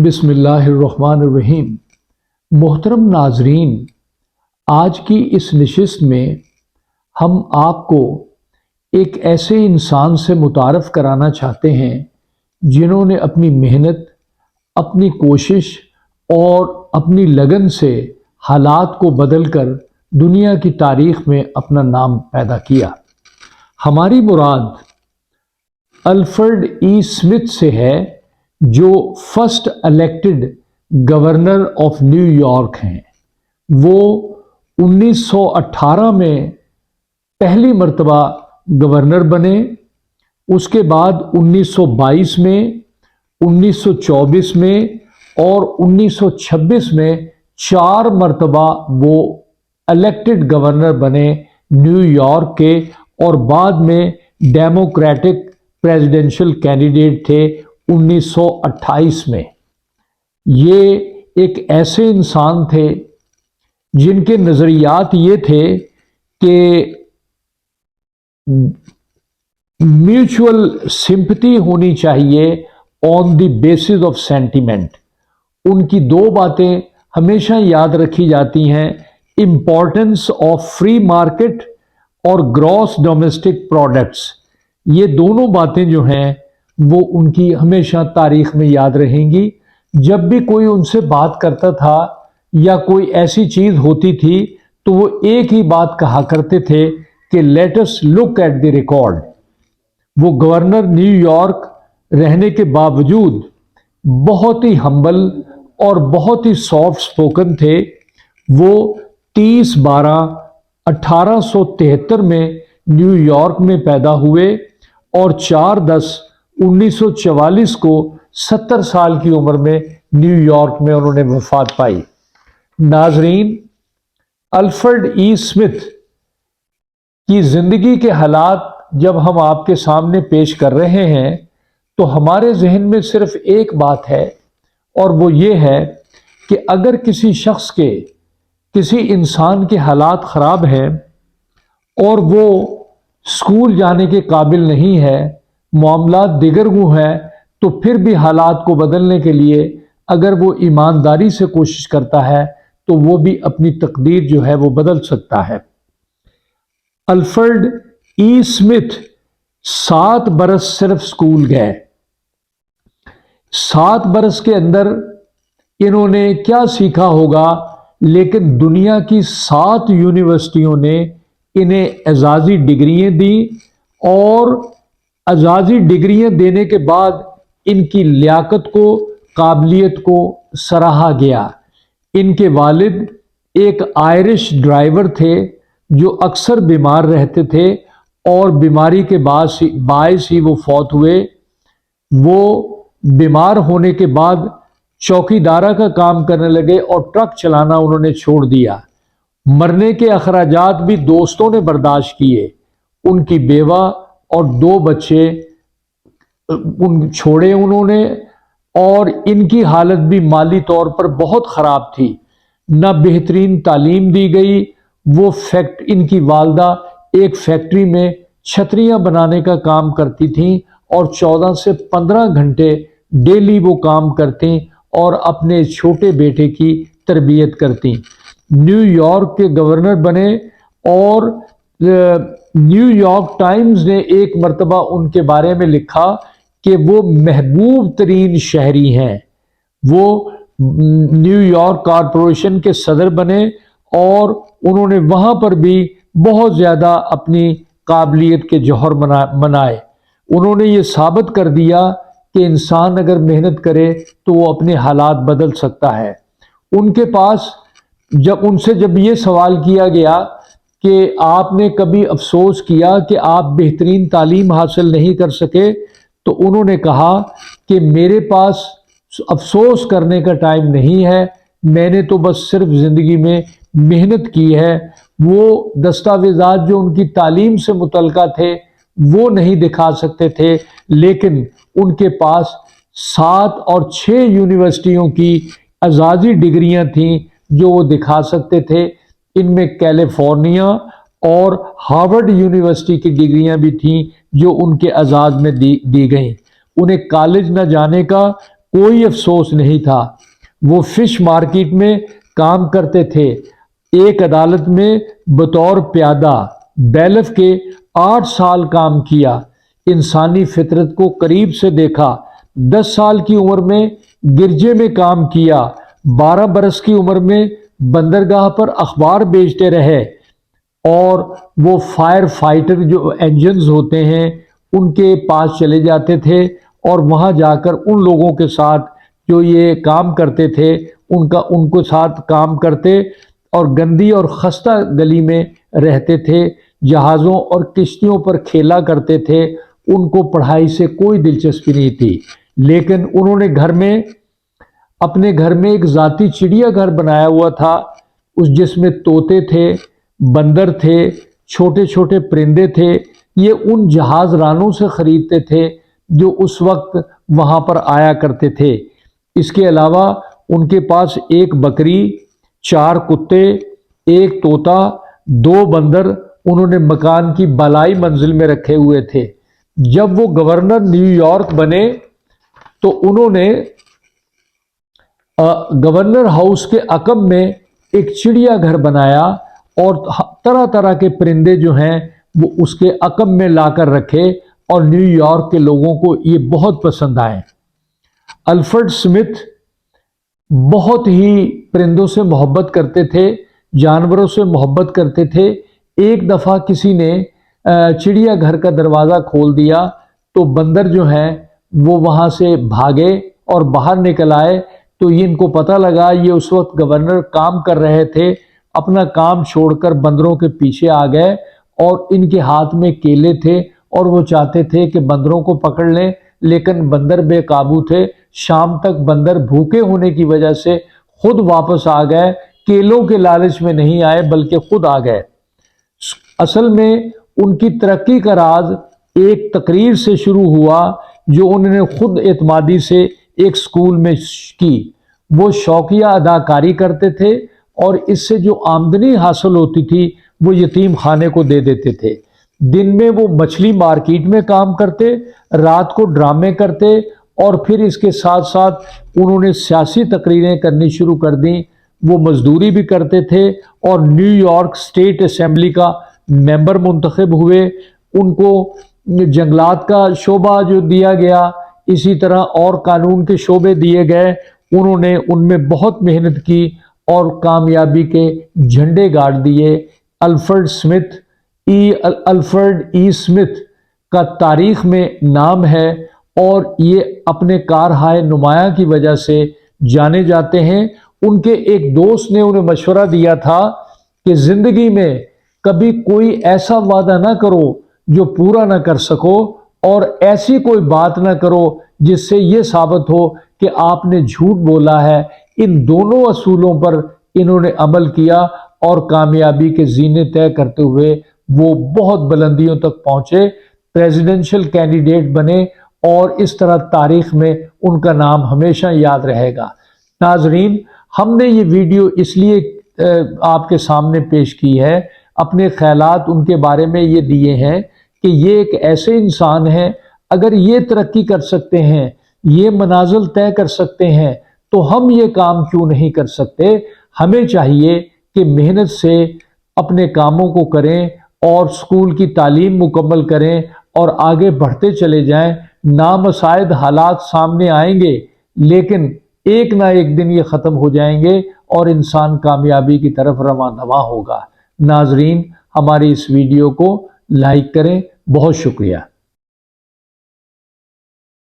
بسم اللہ الرحمن الرحیم۔ محترم ناظرین، آج کی اس نشست میں ہم آپ کو ایک ایسے انسان سے متعارف کرانا چاہتے ہیں جنہوں نے اپنی محنت، اپنی کوشش اور اپنی لگن سے حالات کو بدل کر دنیا کی تاریخ میں اپنا نام پیدا کیا۔ ہماری مراد الفریڈ ای اسمتھ سے ہے، جو first elected governor of new York ہیں۔ وہ 1918 میں پہلی مرتبہ گورنر بنے، اس کے بعد 1922 میں، 1924 میں اور 1926 میں 4 مرتبہ وہ الیکٹڈ گورنر بنے نیو یارک کے، اور بعد میں ڈیموکریٹک پریزیڈنشل کینڈیڈیٹ تھے 1928 میں۔ یہ ایک ایسے انسان تھے جن کے نظریات یہ تھے کہ میوچول سمپتھی ہونی چاہیے آن دی بیسس آف سینٹیمنٹ۔ ان کی 2 باتیں ہمیشہ یاد رکھی جاتی ہیں: امپورٹنس آف فری مارکیٹ اور گراس ڈومیسٹک پروڈکٹس۔ یہ دونوں باتیں جو ہیں وہ ان کی ہمیشہ تاریخ میں یاد رہیں گی۔ جب بھی کوئی ان سے بات کرتا تھا یا کوئی ایسی چیز ہوتی تھی تو وہ ایک ہی بات کہا کرتے تھے کہ let us look at the record. وہ گورنر نیو یارک رہنے کے باوجود بہت ہی ہمبل اور بہت ہی سافٹ سپوکن تھے۔ وہ 30/12/1873 میں نیو یارک میں پیدا ہوئے اور 4/10/1944 کو 70 سال کی عمر میں نیو یارک میں انہوں نے وفات پائی۔ ناظرین، الفریڈ ای اسمتھ کی زندگی کے حالات جب ہم آپ کے سامنے پیش کر رہے ہیں تو ہمارے ذہن میں صرف ایک بات ہے، اور وہ یہ ہے کہ اگر کسی شخص کے، کسی انسان کے حالات خراب ہیں اور وہ اسکول جانے کے قابل نہیں ہے، معاملات دیگرگوں ہیں، تو پھر بھی حالات کو بدلنے کے لیے اگر وہ ایمانداری سے کوشش کرتا ہے تو وہ بھی اپنی تقدیر جو ہے وہ بدل سکتا ہے۔ الفریڈ ای اسمتھ 7 برس صرف اسکول گئے۔ 7 برس کے اندر انہوں نے کیا سیکھا ہوگا، لیکن دنیا کی 7 یونیورسٹیوں نے انہیں اعزازی ڈگریاں دیں، اور اعزازی ڈگریاں دینے کے بعد ان کی لیاقت کو، قابلیت کو سراہا گیا۔ ان کے والد ایک آئرش ڈرائیور تھے جو اکثر بیمار رہتے تھے، اور بیماری کے باعث ہی وہ فوت ہوئے۔ وہ بیمار ہونے کے بعد چوکیدارہ کا کام کرنے لگے اور ٹرک چلانا انہوں نے چھوڑ دیا۔ مرنے کے اخراجات بھی دوستوں نے برداشت کیے۔ ان کی بیوہ اور 2 بچے چھوڑے انہوں نے، اور ان کی حالت بھی مالی طور پر بہت خراب تھی۔ نہ بہترین تعلیم دی گئی۔ وہ ان کی والدہ ایک فیکٹری میں چھتریاں بنانے کا کام کرتی تھیں، اور 14 سے 15 گھنٹے ڈیلی وہ کام کرتی اور اپنے چھوٹے بیٹے کی تربیت کرتی۔ نیو یارک کے گورنر بنے، اور نیو یارک ٹائمز نے ایک مرتبہ ان کے بارے میں لکھا کہ وہ محبوب ترین شہری ہیں۔ وہ نیو یارک کارپوریشن کے صدر بنے، اور انہوں نے وہاں پر بھی بہت زیادہ اپنی قابلیت کے جوہر منائے۔ انہوں نے یہ ثابت کر دیا کہ انسان اگر محنت کرے تو وہ اپنے حالات بدل سکتا ہے۔ ان کے پاس ان سے جب یہ سوال کیا گیا کہ آپ نے کبھی افسوس کیا کہ آپ بہترین تعلیم حاصل نہیں کر سکے، تو انہوں نے کہا کہ میرے پاس افسوس کرنے کا ٹائم نہیں ہے، میں نے تو بس صرف زندگی میں محنت کی ہے۔ وہ دستاویزات جو ان کی تعلیم سے متعلقہ تھے وہ نہیں دکھا سکتے تھے، لیکن ان کے پاس 7 اور 6 یونیورسٹیوں کی اعزازی ڈگریاں تھیں جو وہ دکھا سکتے تھے۔ ان میں کیلیفورنیا اور ہارورڈ یونیورسٹی کی ڈگریاں بھی تھیں جو ان کے اعزاز میں دی گئیں۔ انہیں کالج نہ جانے کا कोई अफसोस नहीं था। वो फिश मार्केट में काम करते थे। एक अदालत में बतौर प्यादा बैलफ के 8 साल काम किया। इंसानी फितरत को करीब से देखा। 10 साल की उम्र में गिरजे में काम किया। 12 बरस की उम्र में बंदरगाह पर अखबार बेचते रहे और वो फायर फाइटर जो इंजन्स होते हैं उनके पास चले जाते थे और वहां जाकर उन लोगों के साथ जो ये काम करते थे उनको साथ काम करते और गंदी और खस्ता गली में रहते थे। जहाज़ों और किश्तियों पर खेला करते थे। उनको पढ़ाई से कोई दिलचस्पी नहीं थी, लेकिन उन्होंने अपने घर में एक ज़ाती चिड़िया घर बनाया हुआ था, जिसमें तोते थे, बंदर थे, छोटे छोटे परिंदे थे। ये उन जहाज रानों से खरीदते थे जो उस वक्त वहां पर आया करते थे। इसके अलावा उनके पास एक बकरी, 4 कुत्ते, एक तोता, 2 बंदर उन्होंने मकान की बालाई मंजिल में रखे हुए थे। जब वो गवर्नर न्यूयॉर्क बने तो उन्होंने गवर्नर हाउस के अकब में एक चिड़िया घर बनाया और तरह तरह के परिंदे जो हैं वो उसके अकब में लाकर रखे और न्यूयॉर्क के लोगों को ये बहुत पसंद आए। अल्फ्रेड स्मिथ बहुत ही परिंदों से मोहब्बत करते थे, जानवरों से मोहब्बत करते थे। एक दफ़ा किसी ने चिड़िया घर का दरवाज़ा खोल दिया तो बंदर जो हैं वो वहाँ से भागे और बाहर निकल आए। तो ये इनको पता लगा, ये उस वक्त गवर्नर काम कर रहे थे, अपना काम छोड़कर बंदरों के पीछे आ गए और इनके हाथ में केले थे और वो चाहते थे कि बंदरों को पकड़ लें, लेकिन बंदर बेकाबू थे। शाम तक बंदर भूखे होने की वजह से खुद वापस आ गए, केलों के लालच में नहीं आए बल्कि खुद आ गए। असल में उनकी तरक्की का राज एक तकरीर से शुरू हुआ जो उन्होंने खुद एतमादी से एक स्कूल में की। वो शौकिया अदाकारी करते थे और इससे जो आमदनी हासिल होती थी वो यतीम खाने को दे देते थे। दिन में वो मछली मार्केट में काम करते, रात को ड्रामे करते और फिर इसके साथ साथ उन्होंने सियासी तकरीरें करनी शुरू कर दी। वो मजदूरी भी करते थे और न्यूयॉर्क स्टेट असेंबली का मेंबर मुंतखब हुए। उनको जंगलात का शोबा जो दिया गया, इसी तरह और कानून के शोबे दिए गए। उन्होंने उनमें बहुत मेहनत की और कामयाबी के झंडे गाड़ दिए। अल्फ्रेड ई स्मिथ का तारीख में नाम है और ये अपने कारहाय नुमाया की वजह से जाने जाते हैं। उनके एक दोस्त ने उन्हें मशवरा दिया था कि जिंदगी में कभी कोई ऐसा वादा ना करो जो पूरा ना कर सको और ऐसी कोई बात ना करो जिससे ये साबित हो कि आपने झूठ बोला है। इन दोनों असूलों पर इन्होंने अमल किया और कामयाबी के जीने तय करते हुए वो बहुत बुलंदियों तक पहुंचे, प्रेसिडेंशियल कैंडिडेट बने और इस तरह तारीख में उनका नाम हमेशा याद रहेगा। नाजरीन, हमने ये वीडियो इसलिए आपके सामने पेश की है, अपने ख्यालात उनके बारे में ये दिए हैं कि ये एक ऐसे इंसान हैं, अगर ये तरक्की कर सकते हैं, ये मनाजिल तय कर सकते हैं, तो हम ये काम क्यों नहीं कर सकते। हमें चाहिए कि मेहनत से अपने कामों को करें और स्कूल की तालीम मुकम्मल करें और आगे बढ़ते चले जाएं। नामसाइद हालात सामने आएंगे लेकिन एक ना एक दिन ये ख़त्म हो जाएंगे और इंसान कामयाबी की तरफ रवाना होगा। नाजरीन, हमारी इस वीडियो को लाइक करें। बहुत शुक्रिया।